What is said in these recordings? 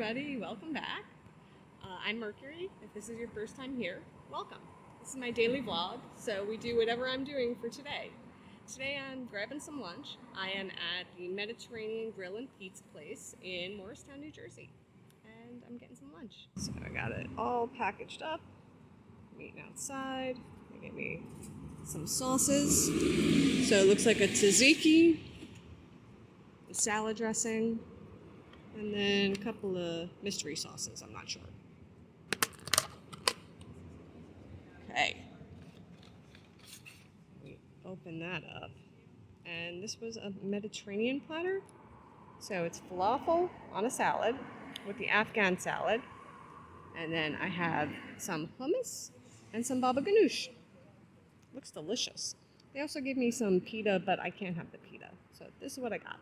everybody, welcome back. I'm Mercury. If this is your first time here, welcome. This is my daily vlog, so we do whatever I'm doing for today. Today I'm grabbing some lunch. I am at the Mediterranean Grill and Pizza place in Morristown, New Jersey, and I'm getting some lunch. So I got it all packaged up, I'm eating outside. They gave me some sauces. So it looks like a tzatziki, a salad dressing, and then a couple of mystery sauces, I'm not sure. Okay. We open that up. And this was a Mediterranean platter. So it's falafel on a salad with the Afghan salad. And then I have some hummus and some baba ghanoush. Looks delicious. They also gave me some pita, but I can't have the pita. So this is what I got.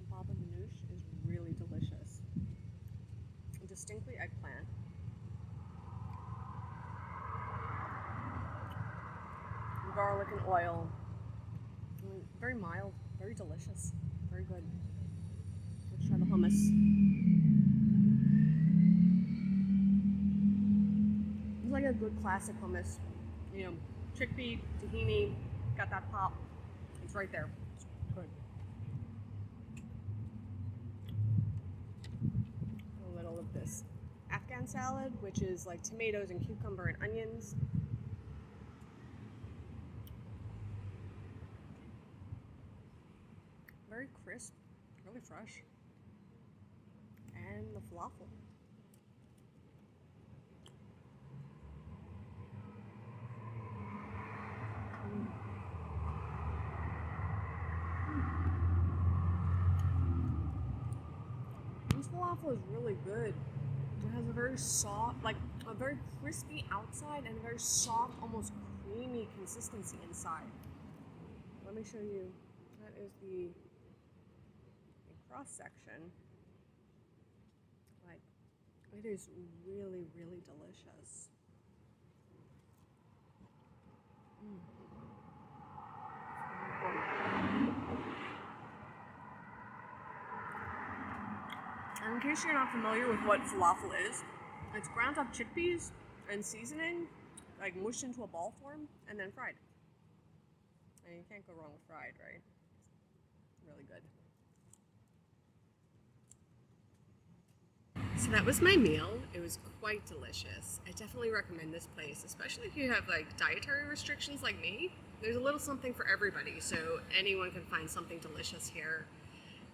Baba ghanoush is really delicious. Distinctly eggplant. Garlic and oil. Very mild, very delicious, very good. Let's try the hummus. It's like a good classic hummus. You know, chickpea, tahini, got that pop. It's right there. It's good. A little of this Afghan salad, which is like tomatoes and cucumber and onions. Very crisp, really fresh. And the falafel. This falafel is really good. It has a very soft, like a very crispy outside and a very soft, almost creamy consistency inside. Let me show you. That is the cross section. Like, it is really, really delicious. And in case you're not familiar with what falafel is, it's ground up chickpeas and seasoning, like mushed into a ball form, and then fried. And you can't go wrong with fried, right? It's really good. So that was my meal. It was quite delicious. I definitely recommend this place, especially if you have like dietary restrictions like me. There's a little something for everybody, so anyone can find something delicious here.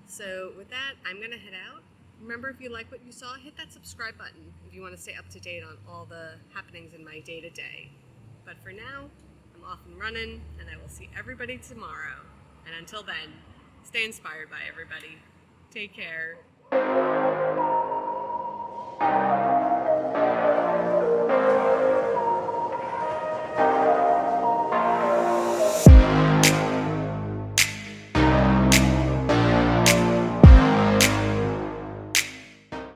So with that, I'm gonna head out. Remember, if you like what you saw, hit that subscribe button if you want to stay up to date on all the happenings in my day-to-day. But for now, I'm off and running, and I will see everybody tomorrow. And until then, stay inspired by everybody. Take care.